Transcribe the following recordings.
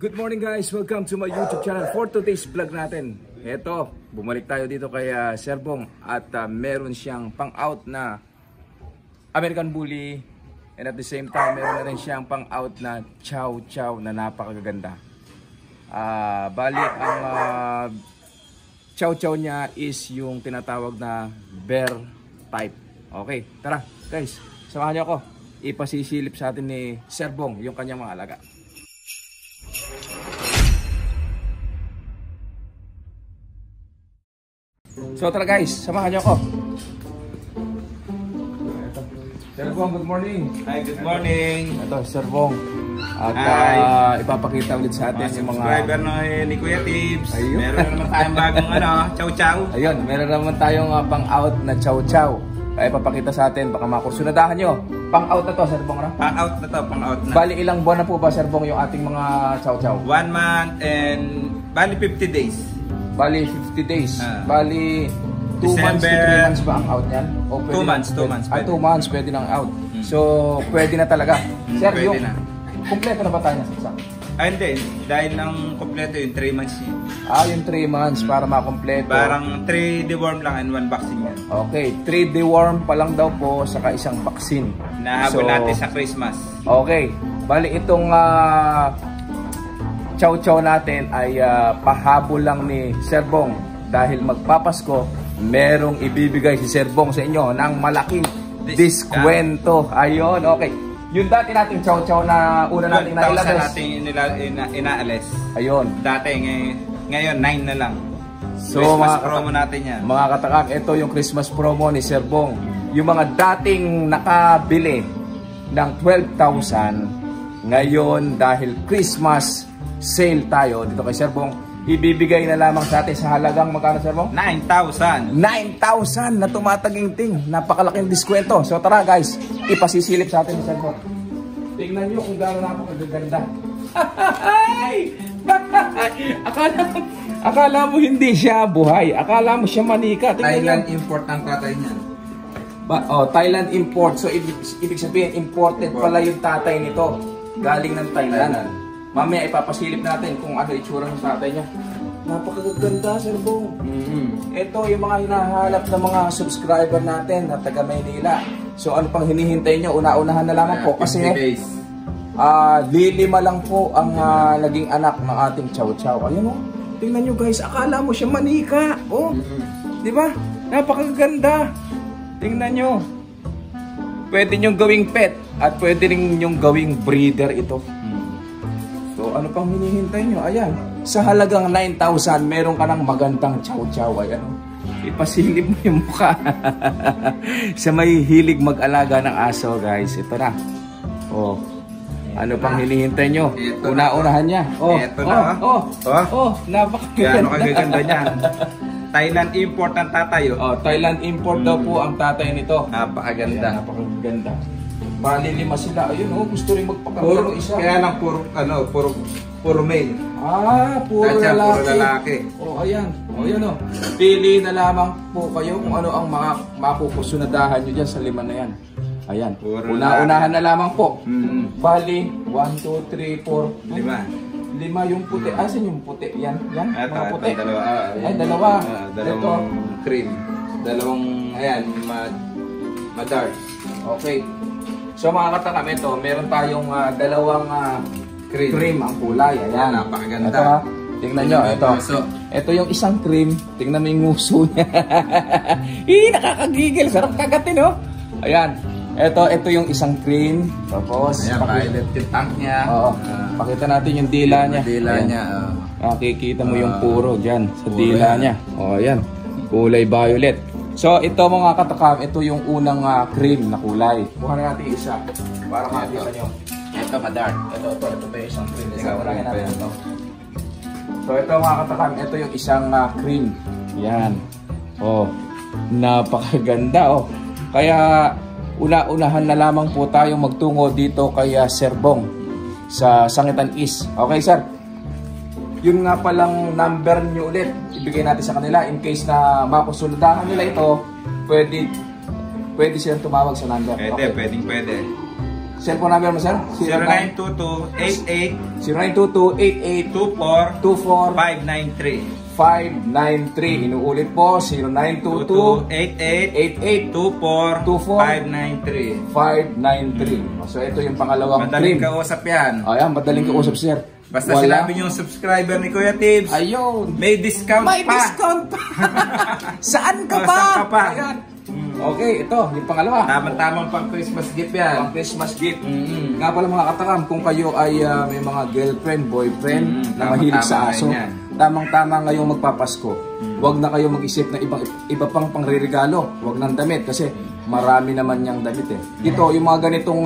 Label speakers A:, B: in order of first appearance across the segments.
A: Good morning guys! Welcome to my YouTube channel for today's vlog natin. Eto, bumalik tayo dito kay Sir Bong at meron siyang pang-out na American Bully and at the same time meron na rin siyang pang-out na Chow Chow na napakaganda. Bali, ang Chow Chow niya is yung tinatawag na bear type. Okay, tara guys, samahan niyo ako. Ipasisilip sa atin ni Sir Bong yung kanyang mga alaga. So tara guys, samahan niyo ako. Sir Bong, good morning.
B: Hi, good morning.
A: Ito, Sir Bong. At ipapakita ulit sa atin yung mga
B: subscriber ni Kuya Tibbs.
A: Ayun.
B: Meron naman tayong bagong Chow Chow.
A: Ayun, meron naman tayong pang-out na Chow Chow. Ay ipapakita sa atin, baka makursunadahan nyo. Pang-out na to, Sir Bong, no?
B: Pang-out na to, pang-out na.
A: Bali, ilang buwan na po ba, Sir Bong, yung ating mga Chow Chow?
B: 1 month and bali 50 days.
A: Bali, 50 days. Bali, 2 months to 3 months ba ang out niyan?
B: 2 months, 2 months.
A: 2 months pwede nang out. So, pwede na talaga. Sir,
B: pwede
A: yung
B: na.
A: Kompleto na ba tayo nasaksak?
B: Hindi. Dahil nang kompleto yung 3 months yun.
A: Yung 3 months para makompleto.
B: Parang 3 deworm lang and 1 vaccine yan.
A: Okay, 3 deworm pa lang daw po saka isang vaccine.
B: Nahabol natin sa Christmas.
A: Okay, bali itong Chow Chow natin ay pahabol lang ni Sir Bong dahil magpapasko, merong ibibigay si Sir Bong sa inyo ng malaking diskwento. Ayun, okay. Yung dati nating Chow Chow na una nating nailabas.
B: inaalis.
A: Ayun.
B: Dati, ngayon 9 na lang.
A: So,
B: Christmas promo natin yan.
A: Mga katakak, ito yung Christmas promo ni Sir Bong. Yung mga dating nakabili ng 12,000, ngayon dahil Christmas sale tayo dito kay Sir Bong, ibibigay na lamang sa atin sa halagang magkano, Sir Bong?
B: 9,000.
A: 9,000 na tumataginting. Napakalaking diskwento. So tara guys, ipasisilip sa atin ni Sir Bong. Tingnan nyo kung gano'n ako kagaganda. Akala mo hindi siya buhay. Akala mo siya manika.
B: Thailand import ang tatay niyan.
A: Thailand import. So ibig sabihin imported pala yung tatay nito. Galing ng Thailand. Mamaya ipapasilip natin kung ano itsura ng tatay niya. Napakaganda, Sir Bong. Ito yung mga hinahanap ng mga subscriber natin na taga Maynila. So ano pang hinihintay nyo? Una-unahan na lamang po kasi lilima lang po ang naging anak ng ating Chow Chow. Ayun o. Tingnan nyo guys, akala mo siya manika. Di ba? Napakaganda. Tingnan nyo. Pwede nyo gawing pet at pwede rin nyo gawing breeder ito. So ano pang hinihintay nyo? Ayan. Sa halagang 9,000, meron ka ng magandang Chow Chow. Ayan. Ipasilip mo yung mukha. Sa may hilig mag-alaga ng aso, guys. Ito na. Ano pang hinihintay nyo? Una-unahan niya.
B: Ito na.
A: Napakaganda.
B: Kagaganda niyan. Thailand import ang tatay.
A: Thailand import daw po ang tatay nito.
B: Napakaganda.
A: Napakaganda. Bali 5 sila. Ayun gusto rin magpakaganda isa.
B: Kaya lang puro male.
A: Puro
B: lalaki.
A: Ayan. Ayan Pili na lamang po kayo kung ano ang mapupusunadahan nyo dyan sa 5 na yan. Ayan. Una-unahan na lamang po. Bali, 1, 2, 3, 4, 5 yung puti. Asan yung puti? Yan. Mga puti. Dalawa.
B: Dalawang cream. Dalawang, madar.
A: Okay. So mga katakam, ito, meron tayong dalawang cream ang kulay. Ayan.
B: Napakaganda.
A: Tingnan nyo, ito yung isang cream. Tingnan mo yung nguso niya. Nakakagigil. Sarap kagatin, Ayan. Ito yung isang cream. Tapos,
B: violet yung tank niya.
A: Pakita natin yung dila niya. Makikita mo yung puro dyan sa dila niya. Ayan. Kulay violet. So, ito mga katakam, ito yung unang cream na kulay. Kuha na natin isa para makita nyo.
B: Ito, madar.
A: Ito yung isang cream. So, ito mga katakam, ito yung isang cream. Yan. Napakaganda. Kaya, una-unahan na lamang po tayong magtungo dito kay Sir Bong sa Sangitan East. Okay, sir? Yun nga palang number nyo ulit. Ibigay natin sa kanila in case na makusundahan nila ito. Pwede silang tumawag sa number.
B: Pwede.
A: Cellphone number mo, sir?
B: 0922-88-24-593.
A: 593. Inuulit po,
B: 0922-88-24-593.
A: 593. So ito yung pangalawang
B: Madaling
A: cream.
B: kausap yan.
A: Ayan, madaling kausap, sir.
B: Basta sinabi niyo yung subscriber ni Kuya Tibbs,
A: ayun,
B: may discount
A: may
B: pa.
A: discount pa. Saan ka
B: Oh,
A: pa?
B: saan ka pa?
A: Ayan. Okay, ito, yung pangalawa.
B: Tamang-tamang pang Christmas gift yan.
A: Pang Christmas gift. Nga pala mga katakam, kung kayo ay may mga girlfriend, boyfriend na mahilig sa aso, tamang-tama ngayong magpapasko. Huwag na kayo mag-isip na iba pang pangreregalo. Huwag nang damit kasi marami naman niyang damit eh. Ito, yung mga ganitong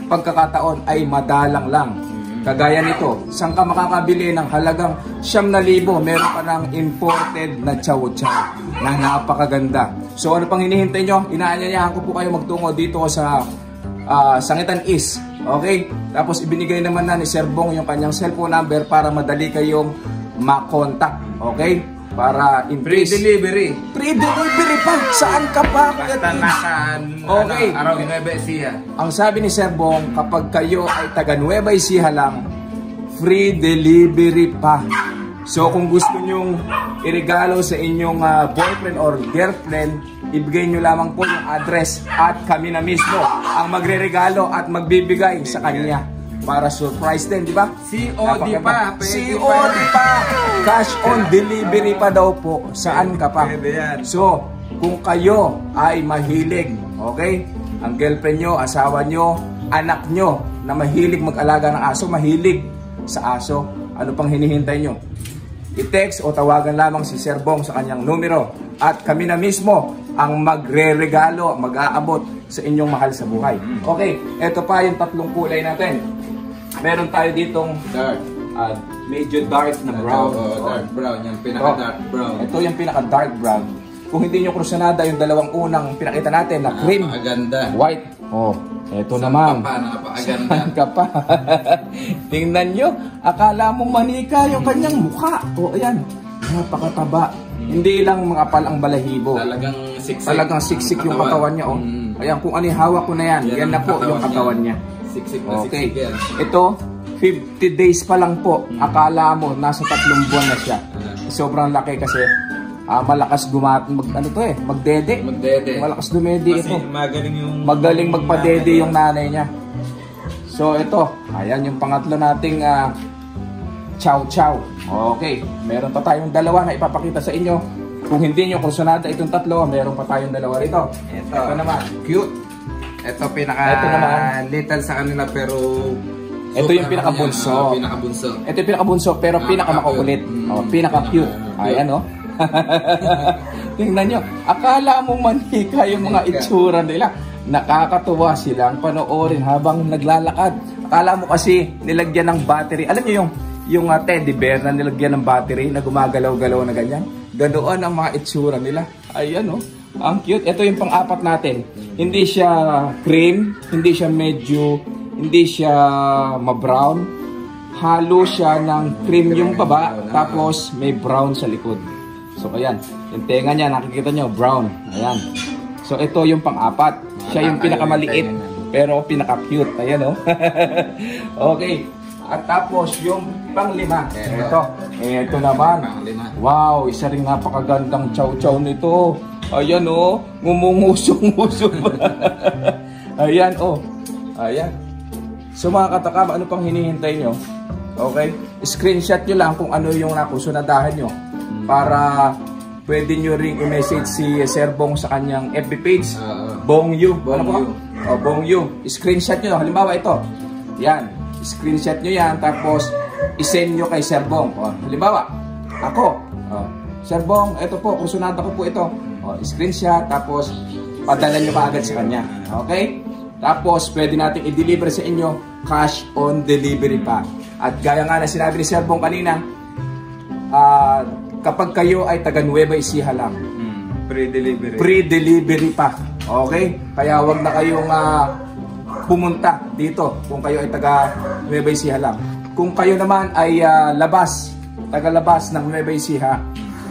A: pagkakataon ay madalang lang. Kagaya nito, saan ka makakabili ng halagang 9,000, meron pa ng imported na chow chow na napakaganda. So ano pang hinihintay nyo? Inaanyayahan ko po kayo magtungo dito sa Sangitan East. Okay? Tapos ibinigay naman na ni Sir Bong yung kanyang cellphone number para madali kayong makontak. Okay? Para in
B: Free delivery.
A: Free delivery pa! Saan ka pa?
B: Basta nasa
A: Okay.
B: araw ni Nueva Ecija.
A: Ang sabi ni Sir Bong, kapag kayo ay taga Nueva Ecija lang, free delivery pa. So kung gusto nyong iregalo sa inyong boyfriend or girlfriend, ibigay nyo lamang po yung address at kami na mismo ang magre-regalo at magbibigay sa kanya para surprise din, di ba?
B: COD pa.
A: COD pa. Cash on delivery pa daw po. Saan ka pa?
B: Pwede yan.
A: So, kung kayo ay mahilig, okay? Ang girlfriend nyo, asawa nyo, anak nyo na mahilig mag-alaga ng aso, mahilig sa aso, ano pang hinihintay nyo? I-text o tawagan lamang si Sir Bong sa kanyang numero at kami na mismo ang magre-regalo, mag-aabot sa inyong mahal sa buhay. Okay, eto pa yung tatlong kulay natin. Meron tayo ditong
B: Dark.
A: medyo dark na brown.
B: Dark brown. Yung pinaka-dark brown.
A: Ito yung pinaka-dark brown. Kung hindi nyo krusyonada yung dalawang unang pinakita natin na cream,
B: Napakaganda.
A: white. Oh, eto naman.
B: Napakaganda.
A: Saan ka pa? Tingnan nyo, akala mo manika yung kanyang mukha. O, ayan, napakataba. Hindi lang mga palang balahibo. Talagang siksik yung katawan niya. Oh. Ayan, kung ano yung hawak ko na yan, yan na po yung katawan niya.
B: Siksik na
A: Okay.
B: siksik yan.
A: Ito, 50 days pa lang po. Akala mo, nasa 3 buwan na siya. Sobrang laki kasi malakas magdede. Malakas dumede ito. Magaling magpadede yung nanay niya. So ito, ayan yung pangatlo nating chow chow. Okay, meron pa tayong dalawa na ipapakita sa inyo. Kung hindi nyo kursunada itong tatlo, meron pa tayong dalawa rito. Ito naman, cute.
B: Ito little sa kanila pero
A: ito yung pinakabunso. Ito yung pinakabunso pero pinakamakukulit. Pinaka-cute. Ayan oh. Tingnan nyo. Akala mo manika yung mga itsura nila. Nakakatuwa silang panoorin habang naglalakad. Akala mo kasi nilagyan ng battery. Alam nyo yung teddy bear na nilagyan ng battery na gumagalaw-galaw na ganyan. Ganoon ang mga itsura nila. Ayan oh. Ang cute. Ito yung pang-apat natin. Hindi siya cream. Hindi siya ma-brown. Halo siya ng cream yung baba. Tapos may brown sa likod. So ayan. Yung tenga niya, nakikita nyo, brown. Ayan. So ito yung pang-apat. Siya yung pinakamaliit. Pero pinaka-cute. Ayan oh. Okay. At tapos yung pang-lima. Ito naman. Wow, isa ring napakagandang chow-chow nito. Ayan oh, ngumungusong-musong. Ayan oh. Ayan. So mga katakam, ano pang hinihintay nyo? Okay? Screenshot nyo lang kung ano yung nakusunadahan nyo. Para pwede nyo ring i-message si Sir Bong sa kanyang FB page. Bong Yu. Ano po? Bong Yu. Screenshot nyo. Halimbawa ito. Yan. Screenshot nyo yan. Tapos isend nyo kay Sir Bong. Halimbawa, ako. Sir Bong, ito po. Kursunada ko po ito. Screenshot. Tapos padala nyo kaagad sa kanya. Okay? Tapos pwede natin i-deliver sa inyo cash on delivery pa. At gaya nga na sinabi ni Sir Bong kanina, kapag kayo ay taga Nueva Ecija lang, free delivery pa. Okay? Kaya wag na kayong pumunta dito kung kayo ay taga Nueva Ecija lang. Kung kayo naman ay taga-labas ng Nueva Ecija,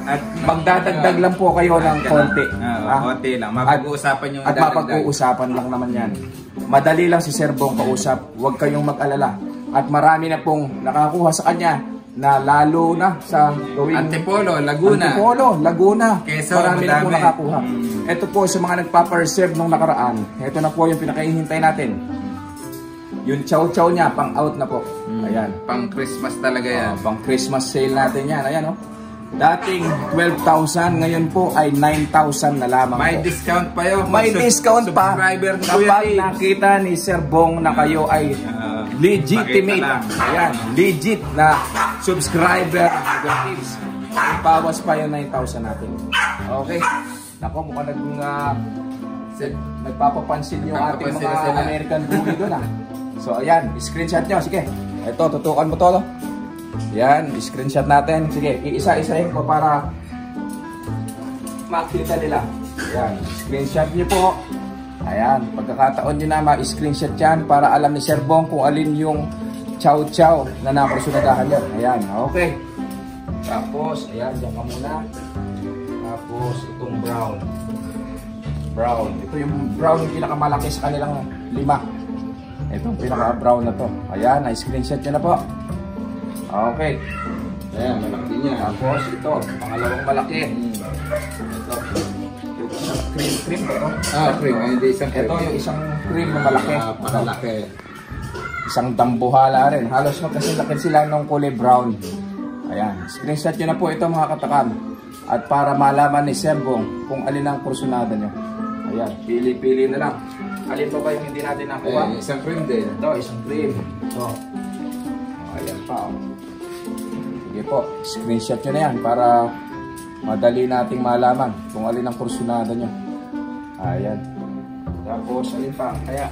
A: at magdadagdag lang po kayo ng konti.
B: Konti lang. Mapag-uusapan yung
A: at mapag-uusapan lang naman yan. madali lang si Sir Bong kausap. Huwag kayong mag-alala. At marami na pong nakakuha sa kanya na lalo na sa gawing
B: Antipolo, Laguna.
A: Antipolo, Laguna.
B: Quezon,
A: marami na po
B: madami.
A: nakakuha. Ito po sa mga nagpa-reserve nung nakaraan. Ito na po yung pinakahihintay natin. Yung chow-chow niya, pang-out na po. Ayan.
B: Pang Christmas talaga yan.
A: Pang Christmas sale natin yan. Ayan, oh. Dating 12,000, ngayon po ay 9,000 na lamang
B: May
A: po.
B: discount pa yun.
A: May discount pa.
B: Subscriber ni Kuya
A: Kapag
B: Tibbs.
A: nakita ni Sir Bong na kayo ay legitimate.
B: pakita lang.
A: Ayan, legit na subscriber ni Kuya Tibbs. Bawas pa yung 9,000 natin. Okay. Nako, mukhang nagpapapansin yung ating mga
B: Nagpapansin sila.
A: American bully doon ah. So ayan, screenshot nyo. Sige. Ito, tutukan mo to. Yan, screenshot natin. Sige, iisa-isahin ko para makita nila. Ayan, screenshot nyo po. Ayan, pagkakataon nyo na ma-screenshot yan para alam ni Sir Bong kung alin yung chow-chow na nakursunadahan yan. Ayan, okay. Tapos, ayan, dyan ka muna. Tapos, itong brown. Brown. Ito yung brown yung pinakamalaki sa kanilang 5. Itong pinaka-brown na to. Ayan, na-screenshot nyo na po. Okay.
B: Ayan, malaki din yan.
A: Tapos ito, pangalawang malaki. Ito. Yung isang cream ito.
B: Cream. Ay, hindi isang cream.
A: Ito yung isang cream na malaki.
B: Malaki.
A: Isang dambuhala rin. Halos magkasilakit sila ng kulay brown. Ayan. Screenshot nyo na po ito mga katakam. At para malaman ni Sir Bong kung alin ang kursunada nyo. Ayan. Pili-pili na lang. Alin pa ba yung hindi natin nakuha?
B: Isang cream din.
A: Ito, isang cream. Ito. Ayan pa. Sige po, screenshot nyo na yan para madali nating malaman kung alin ang kursunada nyo. Ayan. Tapos, alin pa? Kaya,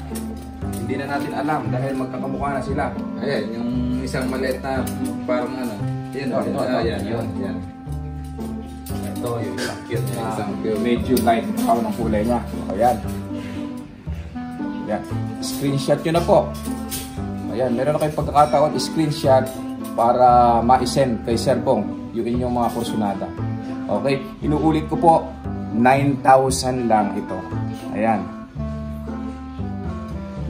A: hindi na natin alam dahil magkakamukha na sila.
B: Ayan, yung isang maliit na parang ano. Yan,
A: Ito.
B: yan.
A: Ito, yung isang cute na
B: Isang cute.
A: medyo light brown ng kulay niya. Ayan. Ayan. Screenshot nyo na po. Ayan, meron na kayong pagkakataon screenshot para ma-send kay Sir Bong yung inyong mga kursunada. Okay, inuulit ko po, 9,000 lang ito. Ayan.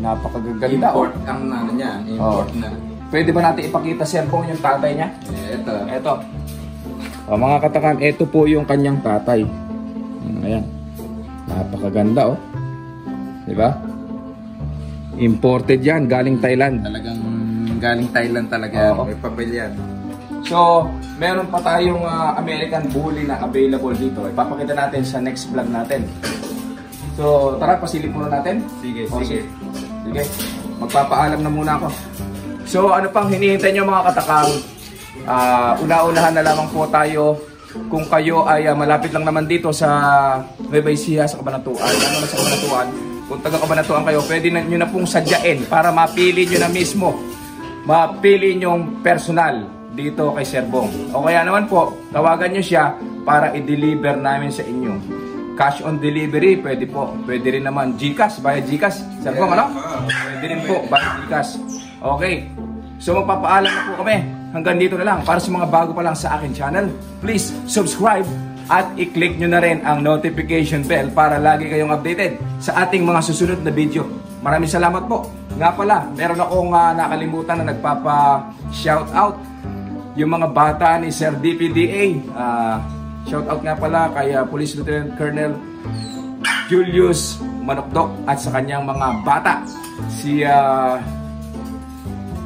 A: Napakaganda.
B: Import ang ano niya. Import na.
A: Pwede ba natin ipakita Sir Bong yung tatay niya?
B: Ito.
A: Ito. Mga katakam, ito po yung kanyang tatay. Ayan. Napakaganda oh. Diba? Imported yan, galing Thailand.
B: Talagang galing Thailand talaga.
A: Oo.
B: May papel yan.
A: So, meron pa tayong American Bully na available dito. Ipapakita natin sa next vlog natin. So, tara, pasilip muna natin.
B: Sige,
A: O,
B: sige.
A: Sige, magpapaalam na muna ako. So, ano pang hinihintay nyo mga katakam? Una-unahan na lamang po tayo. Kung kayo ay malapit lang naman dito sa Nueva Ecija, sa Cabanatuan. Ano na sa Cabanatuan? Kung taga-Cabanatuan kayo, pwede nyo na pong sadyain para mapili nyo na mismo. Mapili nyong personal dito kay Sir Bong. O kaya naman po, tawagan nyo siya para i-deliver namin sa inyo. Cash on delivery, pwede po. Pwede rin naman GCash, via GCash. Sir Bong, ano? Pwede rin po, via GCash. Okay. So magpapaalam na po kami. Hanggang dito na lang. Para sa mga bago pa lang sa akin channel, please subscribe at i-click nyo na rin ang notification bell para lagi kayong updated sa ating mga susunod na video. Maraming salamat po. Nga pala, meron akong nakalimutan na nagpapa-shoutout yung mga bata ni Sir DPDA. Shoutout nga pala kay Police Lieutenant Colonel Julius Manokdok at sa kanyang mga bata. Si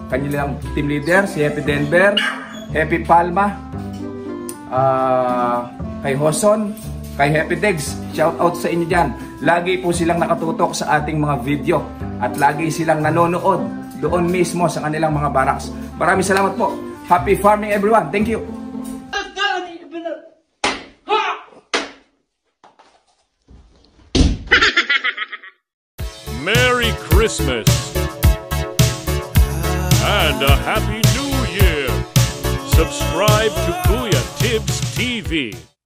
A: kanilang team leader, si Happy Denver, Happy Palma, kay Hoson, kay Happy Degs. Shoutout sa inyo dyan. Lagi po silang nakatutok sa ating mga video at lagi silang nanonood doon mismo sa kanilang mga barracks. Maraming salamat po. Happy farming everyone. Thank you.
C: Merry Christmas and a Happy New Year. Subscribe to Kuya Tibbs TV.